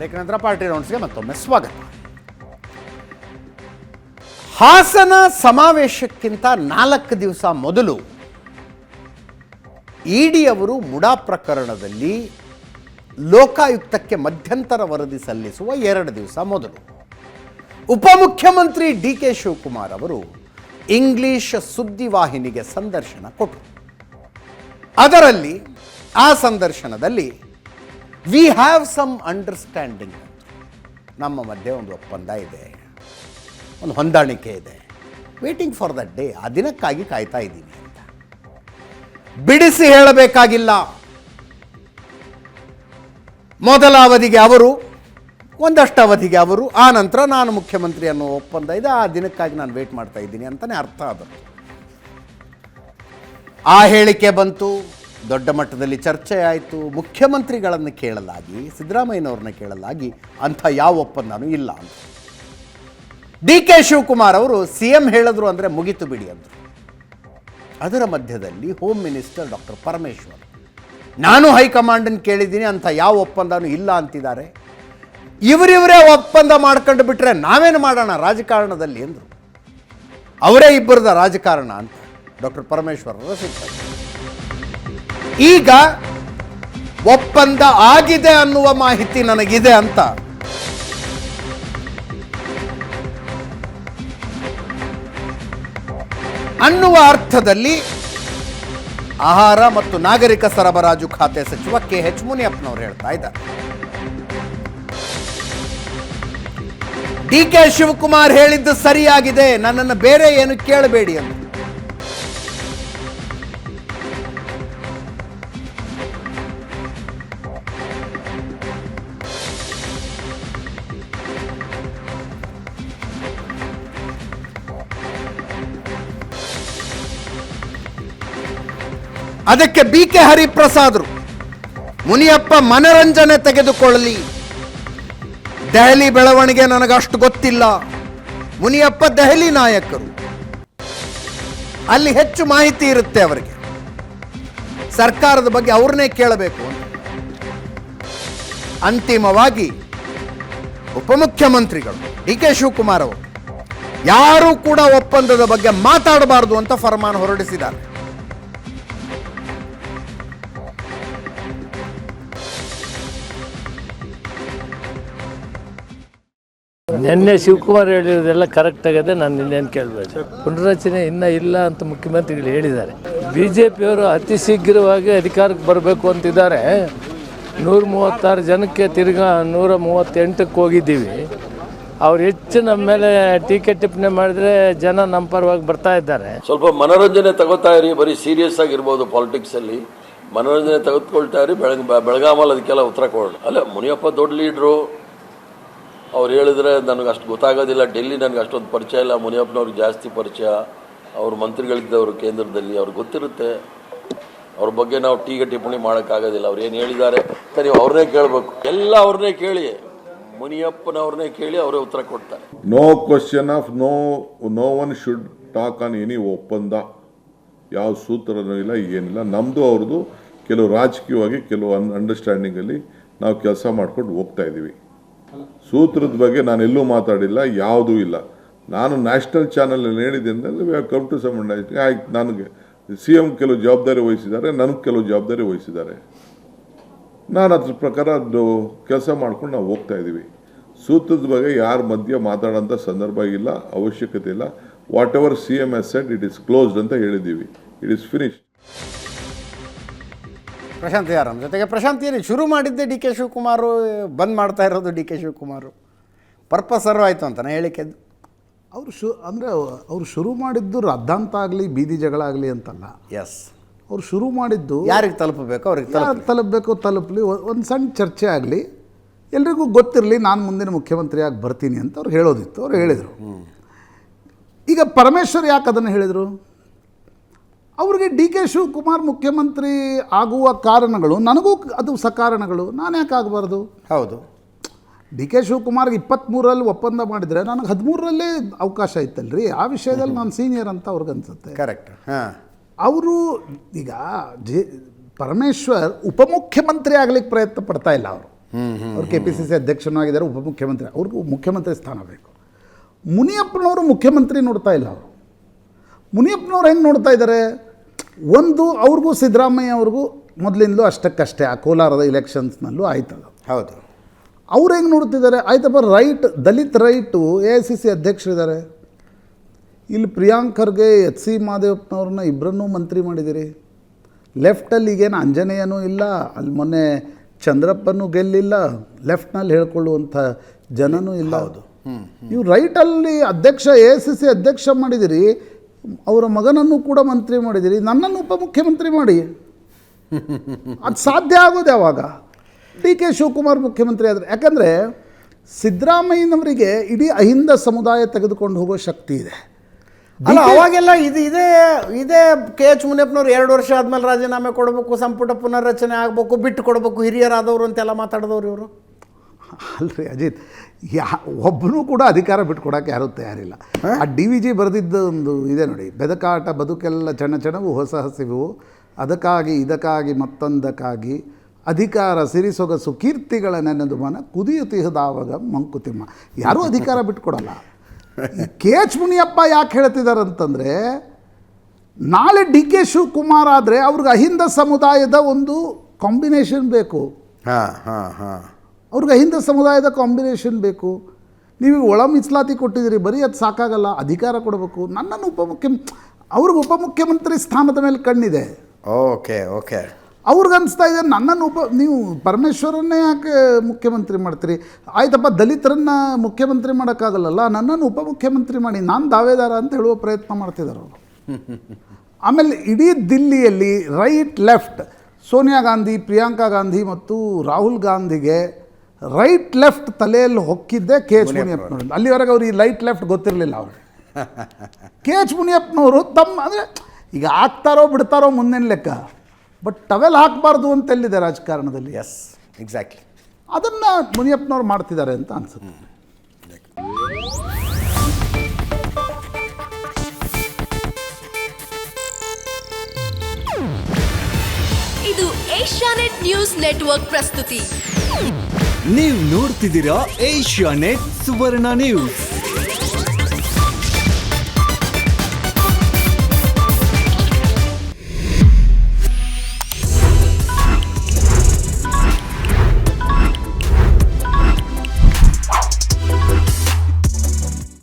Break ನಂತರ party ರೌಂಡ್ಸ್ಗೆ ಮತ್ತೊಮ್ಮೆ ಸ್ವಾಗತ. ಹಾಸನ ಸಮಾವೇಶಕ್ಕಿಂತ 4 ದಿವಸ ಮೊದಲು ಇಡಿ ಅವರು ಮುಡಾ ಪ್ರಕರಣದಲ್ಲಿ ಲೋಕಾಯುಕ್ತಕ್ಕೆ ಮಧ್ಯಂತರ ವರದಿ ಸಲ್ಲಿಸುವ 2 ದಿವಸ ಮೊದಲು ಉಪಮುಖ್ಯಮಂತ್ರಿ ಡಿ ಕೆ ಶಿವಕುಮಾರ್ ಅವರು ಇಂಗ್ಲಿಷ್ ಸುದ್ದಿವಾಹಿನಿಗೆ ಸಂದರ್ಶನ ಕೊಟ್ಟರು. ಅದರಲ್ಲಿ ಆ ಸಂದರ್ಶನದಲ್ಲಿ ವಿ ಹ್ಯಾವ್ ಸಮ್ ಅಂಡರ್ಸ್ಟ್ಯಾಂಡಿಂಗ್, ನಮ್ಮ ಮಧ್ಯೆ ಒಂದು ಒಪ್ಪಂದ ಇದೆ, ಒಂದು ಹೊಂದಾಣಿಕೆ ಇದೆ, ವೇಟಿಂಗ್ ಫಾರ್ ದಟ್ ಡೇ, ಆ ದಿನಕ್ಕಾಗಿ ಕಾಯ್ತಾ ಇದ್ದೀನಿ ಅಂತ ಬಿಡಿಸಿ ಹೇಳಬೇಕಾಗಿಲ್ಲ. ಮೊದಲ ಅವಧಿಗೆ ಅವರು, ಒಂದಷ್ಟು ಅವಧಿಗೆ ಅವರು, ಆ ನಂತರ ನಾನು ಮುಖ್ಯಮಂತ್ರಿ ಅನ್ನೋ ಒಪ್ಪಂದ ಇದೆ, ಆ ದಿನಕ್ಕಾಗಿ ನಾನು ವೇಟ್ ಮಾಡ್ತಾ ಇದ್ದೀನಿ ಅಂತಲೇ ಅರ್ಥ ಆದರು. ಆ ಹೇಳಿಕೆ ಬಂತು, ದೊಡ್ಡ ಮಟ್ಟದಲ್ಲಿ ಚರ್ಚೆ ಆಯಿತು. ಮುಖ್ಯಮಂತ್ರಿಗಳನ್ನು ಕೇಳಲಾಗಿ, ಸಿದ್ದರಾಮಯ್ಯನವ್ರನ್ನ ಕೇಳಲಾಗಿ ಅಂಥ ಯಾವ ಒಪ್ಪಂದನೂ ಇಲ್ಲ ಅಂತ ಡಿ ಕೆ ಶಿವಕುಮಾರ್ ಅವರು CM ಹೇಳಿದ್ರು ಅಂದರೆ ಮುಗಿತು ಬಿಡಿ ಅಂದರು. ಅದರ ಮಧ್ಯದಲ್ಲಿ ಹೋಮ್ ಮಿನಿಸ್ಟರ್ ಡಾಕ್ಟರ್ ಪರಮೇಶ್ವರ್, ನಾನು ಹೈಕಮಾಂಡನ್ನು ಕೇಳಿದ್ದೀನಿ, ಅಂಥ ಯಾವ ಒಪ್ಪಂದನೂ ಇಲ್ಲ ಅಂತಿದ್ದಾರೆ, ಇವರಿವರೇ ಒಪ್ಪಂದ ಮಾಡ್ಕೊಂಡು ಬಿಟ್ಟರೆ ನಾವೇನು ಮಾಡೋಣ ರಾಜಕಾರಣದಲ್ಲಿ ಎಂದರು. ಅವರೇ ಇಬ್ಬರದ ರಾಜಕಾರಣ ಅಂತ ಡಾಕ್ಟರ್ ಪರಮೇಶ್ವರರ ಸಿಗ್ತಾರೆ. ಈಗ ಒಪ್ಪಂದ ಆಗಿದೆ ಅನ್ನುವ ಮಾಹಿತಿ ನನಗಿದೆ ಅಂತ ಅನ್ನುವ ಅರ್ಥದಲ್ಲಿ ಆಹಾರ ಮತ್ತು ನಾಗರಿಕ ಸರಬರಾಜು ಖಾತೆ ಸಚಿವ KH ಮುನಿಯಪ್ಪನವರು ಹೇಳ್ತಾ ಇದ್ದಾರೆ. ಡಿ ಕೆ ಶಿವಕುಮಾರ್ ಹೇಳಿದ್ದು ಸರಿಯಾಗಿದೆ, ನನ್ನನ್ನು ಬೇರೆ ಏನು ಕೇಳಬೇಡಿ ಅಂತ. ಅದಕ್ಕೆ BK ಹರಿಪ್ರಸಾದ್ರು, ಮುನಿಯಪ್ಪ ಮನರಂಜನೆ ತೆಗೆದುಕೊಳ್ಳಲಿ, ದೆಹಲಿ ಬೆಳವಣಿಗೆ ನನಗಷ್ಟು ಗೊತ್ತಿಲ್ಲ, ಮುನಿಯಪ್ಪ ದೆಹಲಿ ನಾಯಕರು, ಅಲ್ಲಿ ಹೆಚ್ಚು ಮಾಹಿತಿ ಇರುತ್ತೆ ಅವರಿಗೆ, ಸರ್ಕಾರದ ಬಗ್ಗೆ ಅವ್ರನ್ನೇ ಕೇಳಬೇಕು. ಅಂತಿಮವಾಗಿ ಉಪಮುಖ್ಯಮಂತ್ರಿಗಳು DK ಶಿವಕುಮಾರ್ ಅವರು ಯಾರೂ ಕೂಡ ಒಪ್ಪಂದದ ಬಗ್ಗೆ ಮಾತಾಡಬಾರದು ಅಂತ ಫರ್ಮಾನ್ ಹೊರಡಿಸಿದ್ದಾರೆ. ನಿನ್ನೆ ಶಿವಕುಮಾರ್ ಹೇಳಿರೋದೆಲ್ಲ ಕರೆಕ್ಟ್ ಆಗಿದೆ, ನಾನು ಇನ್ನೇನು ಕೇಳಬೇಕು. ಪುನರಚನೆ ಇನ್ನೂ ಇಲ್ಲ ಅಂತ ಮುಖ್ಯಮಂತ್ರಿಗಳು ಹೇಳಿದ್ದಾರೆ. BJPಯವರು ಅತಿ ಶೀಘ್ರವಾಗಿ ಅಧಿಕಾರಕ್ಕೆ ಬರಬೇಕು ಅಂತಿದ್ದಾರೆ. 136 ಜನಕ್ಕೆ ತಿರ್ಗಾ 138ಕ್ಕೆ ಹೋಗಿದ್ದೀವಿ. ಅವ್ರು ಹೆಚ್ಚು ನಮ್ಮ ಮೇಲೆ ಟೀಕೆ ಟಿಪ್ಪಣಿ ಮಾಡಿದ್ರೆ ಜನ ನಮ್ಮ ಪರವಾಗಿ ಬರ್ತಾ ಇದ್ದಾರೆ. ಸ್ವಲ್ಪ ಮನೋರಂಜನೆ ತಗೋತಾ ಇರಿ, ಬರೀ ಸೀರಿಯಸ್ ಆಗಿರ್ಬೋದು ಪಾಲಿಟಿಕ್ಸಲ್ಲಿ, ಮನೋರಂಜನೆ ತೆಗೆದುಕೊಳ್ತಾ ಇರಿ. ಬೆಳಗಾಮಲ್ಲಿ ಅದಕ್ಕೆಲ್ಲ ಉತ್ತರ ಕೊಡೋಣ. ಅಲ್ಲ, ಮುನಿಯಪ್ಪ ದೊಡ್ಡ ಲೀಡ್ರು, ಅವ್ರು ಹೇಳಿದ್ರೆ ನನಗೆ ಅಷ್ಟು ಗೊತ್ತಾಗೋದಿಲ್ಲ. ಡೆಲ್ಲಿ ನನಗೆ ಅಷ್ಟೊಂದು ಪರಿಚಯ ಇಲ್ಲ, ಮುನಿಯಪ್ಪನವ್ರಿಗೆ ಜಾಸ್ತಿ ಪರಿಚಯ. ಅವ್ರ ಮಂತ್ರಿಗಳಿದ್ದವರು ಕೇಂದ್ರದಲ್ಲಿ, ಅವ್ರಿಗೆ ಗೊತ್ತಿರುತ್ತೆ. ಅವ್ರ ಬಗ್ಗೆ ನಾವು ಟೀಕೆ ಟಿಪ್ಪಣಿ ಮಾಡೋಕ್ಕಾಗೋದಿಲ್ಲ. ಅವ್ರು ಏನು ಹೇಳಿದ್ದಾರೆ ಅಂತ ನೀವು ಅವ್ರನ್ನೇ ಕೇಳಬೇಕು, ಎಲ್ಲ ಅವ್ರನ್ನೇ ಕೇಳಿ, ಮುನಿಯಪ್ಪನವ್ರನ್ನೇ ಕೇಳಿ, ಅವರೇ ಉತ್ತರ ಕೊಡ್ತಾರೆ. No question of no one should talk on any ಒಪ್ಪಂದ. ಯಾವ ಸೂತ್ರನೂ ಇಲ್ಲ, ಏನಿಲ್ಲ. ನಮ್ಮದು ಅವ್ರದ್ದು ಕೆಲವು ರಾಜಕೀಯವಾಗಿ ಕೆಲವು ಅಂಡರ್ಸ್ಟ್ಯಾಂಡಿಂಗಲ್ಲಿ ನಾವು ಕೆಲಸ ಮಾಡ್ಕೊಂಡು ಹೋಗ್ತಾ ಇದ್ದೀವಿ. ಸೂತ್ರದ ಬಗ್ಗೆ ನಾನು ಎಲ್ಲೂ ಮಾತಾಡಿಲ್ಲ, ಯಾವುದೂ ಇಲ್ಲ. ನಾನು ನ್ಯಾಷನಲ್ ಚಾನಲಲ್ಲಿ ಹೇಳಿದ್ದೆ ಅಂದರೆ we have come to some understanding. ಆಯ್ತು, ನನಗೆ CM ಕೆಲವು ಜವಾಬ್ದಾರಿ ವಹಿಸಿದ್ದಾರೆ, ನನಗೆ ಕೆಲವು ಜವಾಬ್ದಾರಿ ವಹಿಸಿದ್ದಾರೆ. ನಾನು ಅದ್ರ ಪ್ರಕಾರ ಅದು ಕೆಲಸ ಮಾಡ್ಕೊಂಡು ನಾವು ಹೋಗ್ತಾ ಇದ್ದೀವಿ. ಸೂತ್ರದ ಬಗ್ಗೆ ಯಾರ ಮಧ್ಯೆ ಮಾತಾಡೋಂಥ ಸಂದರ್ಭ ಇಲ್ಲ, ಅವಶ್ಯಕತೆ ಇಲ್ಲ. What ever CM has said it is closed ಅಂತ ಹೇಳಿದ್ದೀವಿ. It is finished. ಪ್ರಶಾಂತ್ ಯಾರಮ್ಮ ಜೊತೆಗೆ. ಪ್ರಶಾಂತ್, ಏನು ಶುರು ಮಾಡಿದ್ದೆ DK ಶಿವಕುಮಾರು, ಬಂದ್ ಮಾಡ್ತಾ ಇರೋದು DK ಶಿವಕುಮಾರು, ಪರ್ಪಸ್ ಸರ್ವ್ ಆಯಿತು ಅಂತ ಹೇಳಿಕೆದ್ದು. ಅವರು ಶುರು ಮಾಡಿದ್ದು ರದ್ದಾಂತ ಆಗಲಿ, ಬೀದಿ ಜಗಳ ಆಗಲಿ ಅಂತಲ್ಲ. ಎಸ್, ಅವ್ರು ಶುರು ಮಾಡಿದ್ದು ಯಾರಿಗೆ ತಲುಪಬೇಕು ಅವ್ರಿಗೆ ತಲುಪಬೇಕು, ತಲುಪಲಿ, ಒಂದು ಸಣ್ಣ ಚರ್ಚೆ ಆಗಲಿ, ಎಲ್ರಿಗೂ ಗೊತ್ತಿರಲಿ ನಾನು ಮುಂದಿನ ಮುಖ್ಯಮಂತ್ರಿಯಾಗಿ ಬರ್ತೀನಿ ಅಂತ ಅವ್ರು ಹೇಳೋದಿತ್ತು. ಅವ್ರು ಹೇಳಿದರು. ಈಗ ಪರಮೇಶ್ವರ್ ಯಾಕೆ ಅದನ್ನು ಹೇಳಿದರು? ಅವ್ರಿಗೆ DK ಶಿವಕುಮಾರ್ ಮುಖ್ಯಮಂತ್ರಿ ಆಗುವ ಕಾರಣಗಳು, ನನಗೂ ಅದು ಸಕಾರಣಗಳು, ನಾನು ಯಾಕೆ ಆಗಬಾರ್ದು? ಹೌದು, DK ಶಿವಕುಮಾರ್ಗೆ 23ರಲ್ಲಿ ಒಪ್ಪಂದ ಮಾಡಿದರೆ ನನಗೆ 13ರಲ್ಲೇ ಅವಕಾಶ ಇತ್ತಲ್ರಿ. ಆ ವಿಷಯದಲ್ಲಿ ನಾನು ಸೀನಿಯರ್ ಅಂತ ಅವ್ರಿಗೆ ಅನ್ಸುತ್ತೆ. ಕರೆಕ್ಟ್. ಹಾಂ, ಅವರು ಈಗ ಪರಮೇಶ್ವರ್ ಉಪಮುಖ್ಯಮಂತ್ರಿ ಆಗ್ಲಿಕ್ಕೆ ಪ್ರಯತ್ನ ಪಡ್ತಾ ಇಲ್ಲ. ಅವರು ಅವ್ರು KPCC ಅಧ್ಯಕ್ಷನೂ ಆಗಿದ್ದಾರೆ, ಉಪಮುಖ್ಯಮಂತ್ರಿ, ಅವ್ರಿಗೂ ಮುಖ್ಯಮಂತ್ರಿ ಸ್ಥಾನ ಬೇಕು. ಮುನಿಯಪ್ಪನವರು ಮುಖ್ಯಮಂತ್ರಿ ನೋಡ್ತಾ ಇಲ್ಲ. ಅವರು ಮುನಿಯಪ್ಪನವ್ರು ಹೆಂಗೆ ನೋಡ್ತಾ ಇದ್ದಾರೆ, ಒಂದು ಅವ್ರಿಗೂ ಸಿದ್ದರಾಮಯ್ಯ ಅವ್ರಿಗೂ ಮೊದಲಿಂದಲೂ ಅಷ್ಟಕ್ಕಷ್ಟೇ ಆ ಕೋಲಾರದ ಇಲೆಕ್ಷನ್ಸ್ನಲ್ಲೂ ಆಯ್ತಲ್ಲ. ಹೌದು. ಅವ್ರು ಹೆಂಗೆ ನೋಡ್ತಿದ್ದಾರೆ, ಆಯ್ತಪ್ಪ ರೈಟ್, ದಲಿತ ರೈಟು AICC ಅಧ್ಯಕ್ಷರಿದ್ದಾರೆ, ಇಲ್ಲಿ ಪ್ರಿಯಾಂಕ್ ಖರ್ಗೆ HC ಮಹದೇವಪ್ಪನವ್ರನ್ನ ಇಬ್ಬರನ್ನೂ ಮಂತ್ರಿ ಮಾಡಿದ್ದೀರಿ. ಲೆಫ್ಟಲ್ಲಿ ಈಗೇನು ಅಂಜನೇಯನೂ ಇಲ್ಲ, ಅಲ್ಲಿ ಮೊನ್ನೆ ಚಂದ್ರಪ್ಪನೂ ಗೆಲ್ಲಿಲ್ಲ, ಲೆಫ್ಟ್ನಲ್ಲಿ ಹೇಳ್ಕೊಳ್ಳುವಂಥ ಜನನೂ ಇಲ್ಲ. ಹೌದು. ನೀವು ರೈಟಲ್ಲಿ ಅಧ್ಯಕ್ಷ AICC ಅಧ್ಯಕ್ಷ ಮಾಡಿದಿರಿ, ಅವರ ಮಗನನ್ನು ಕೂಡ ಮಂತ್ರಿ ಮಾಡಿದಿರಿ, ನನ್ನನ್ನು ಉಪಮುಖ್ಯಮಂತ್ರಿ ಮಾಡಿ. ಅದು ಸಾಧ್ಯ ಆಗೋದು ಯಾವಾಗ? DK ಶಿವಕುಮಾರ್ ಮುಖ್ಯಮಂತ್ರಿ ಆದರೆ. ಯಾಕಂದರೆ ಸಿದ್ದರಾಮಯ್ಯನವರಿಗೆ ಇಡೀ ಅಹಿಂದ ಸಮುದಾಯ ತೆಗೆದುಕೊಂಡು ಹೋಗೋ ಶಕ್ತಿ ಇದೆ. ಅಲ್ಲ, ಅವಾಗೆಲ್ಲ ಇದೇ KH ಮುನಿಯಪ್ಪನವ್ರು 2 ವರ್ಷ ಆದಮೇಲೆ ರಾಜೀನಾಮೆ ಕೊಡಬೇಕು, ಸಂಪುಟ ಪುನರ್ರಚನೆ ಆಗಬೇಕು, ಬಿಟ್ಟು ಕೊಡಬೇಕು, ಹಿರಿಯರಾದವರು ಅಂತೆಲ್ಲ ಮಾತಾಡಿದವ್ರು ಇವರು. ಅಲ್ರಿ ಅಜಿತ್, ಒಬ್ಬನೂ ಕೂಡ ಅಧಿಕಾರ ಬಿಟ್ಕೊಡೋಕೆ ಯಾರೂ ತಯಾರಿಲ್ಲ. ಆ DVG ಬರೆದಿದ್ದ ಒಂದು ಇದೆ ನೋಡಿ, ಬೆದಕಾಟ ಬದುಕೆಲ್ಲ ಚಣಚಣವು ಹೊಸ ಹಸಿವು, ಅದಕ್ಕಾಗಿ ಇದಕ್ಕಾಗಿ ಮತ್ತೊಂದಕ್ಕಾಗಿ ಅಧಿಕಾರ ಸಿರಿಸೊಗಸು ಕೀರ್ತಿಗಳ ನೆನೆದು ಮನ ಕುದಿಯುತ್ತಿಹದಾವಾಗ ಮಂಕುತಿಮ್ಮ. ಯಾರೂ ಅಧಿಕಾರ ಬಿಟ್ಕೊಡಲ್ಲ. KH ಮುನಿಯಪ್ಪ ಯಾಕೆ ಹೇಳ್ತಿದ್ದಾರೆ ಅಂತಂದರೆ, ನಾಳೆ DK ಶಿವಕುಮಾರ್ ಆದರೆ ಅವ್ರಿಗೆ ಅಹಿಂದ ಸಮುದಾಯದ ಒಂದು ಕಾಂಬಿನೇಷನ್ ಬೇಕು. ಅವ್ರಿಗೆ ಅಹಿಂದ ಸಮುದಾಯದ ಕಾಂಬಿನೇಷನ್ ಬೇಕು. ನೀವು ಒಳ ಮೀಸಲಾತಿ ಕೊಟ್ಟಿದ್ದೀರಿ, ಬರೀ ಅದು ಸಾಕಾಗಲ್ಲ, ಅಧಿಕಾರ ಕೊಡಬೇಕು. ನನ್ನನ್ನು ಅವ್ರಿಗೆ ಉಪಮುಖ್ಯಮಂತ್ರಿ ಸ್ಥಾನದ ಮೇಲೆ ಕಣ್ಣಿದೆ. ಓಕೆ ಅವ್ರಿಗೆ ಅನಿಸ್ತಾ ಇದೆ, ನನ್ನನ್ನು ನೀವು ಪರಮೇಶ್ವರನ್ನೇ ಯಾಕೆ ಮುಖ್ಯಮಂತ್ರಿ ಮಾಡ್ತೀರಿ? ಆಯ್ತಪ್ಪ, ದಲಿತರನ್ನು ಮುಖ್ಯಮಂತ್ರಿ ಮಾಡೋಕ್ಕಾಗಲ್ಲ, ನನ್ನನ್ನು ಉಪಮುಖ್ಯಮಂತ್ರಿ ಮಾಡಿ, ನಾನು ದಾವೇದಾರ ಅಂತ ಹೇಳುವ ಪ್ರಯತ್ನ ಮಾಡ್ತಿದ್ದಾರೆ ಅವರು. ಆಮೇಲೆ ಇಡೀ ದಿಲ್ಲಿಯಲ್ಲಿ ರೈಟ್ ಲೆಫ್ಟ್, ಸೋನಿಯಾ ಗಾಂಧಿ, ಪ್ರಿಯಾಂಕಾ ಗಾಂಧಿ ಮತ್ತು ರಾಹುಲ್ ಗಾಂಧಿಗೆ ರೈಟ್ ಲೆಫ್ಟ್ ತಲೆಯಲ್ಲಿ ಹೊಕ್ಕಿದ್ದೆ KH ಮುನಿಯಪ್ಪನವರು. ಅಲ್ಲಿವರೆಗೆ ಅವ್ರು ಈ ರೈಟ್ ಲೆಫ್ಟ್ ಗೊತ್ತಿರಲಿಲ್ಲ ಅವ್ರಿಗೆ. KH ಮುನಿಯಪ್ಪನವರು ಅಂದರೆ ಈಗ ಆಗ್ತಾರೋ ಬಿಡ್ತಾರೋ ಮುಂದಿನ ಲೆಕ್ಕ, ಬಟ್ ಟವೆಲ್ ಹಾಕಬಾರ್ದು ಅಂತೆಲ್ಲಿದೆ ರಾಜಕಾರಣದಲ್ಲಿ. Yes, exactly. ಅದನ್ನು ಮುನಿಯಪ್ಪನವ್ರು ಮಾಡ್ತಿದ್ದಾರೆ ಅಂತ ಅನ್ಸುತ್ತೆ. ಇದು ಏಷ್ಯಾನೆಟ್ ನ್ಯೂಸ್ ನೆಟ್ವರ್ಕ್ ಪ್ರಸ್ತುತಿ. ನೀವು ನೋಡ್ತಿದ್ದೀರಾ ಏಷ್ಯಾನೆಟ್ ಸುವರ್ಣ ನ್ಯೂಸ್.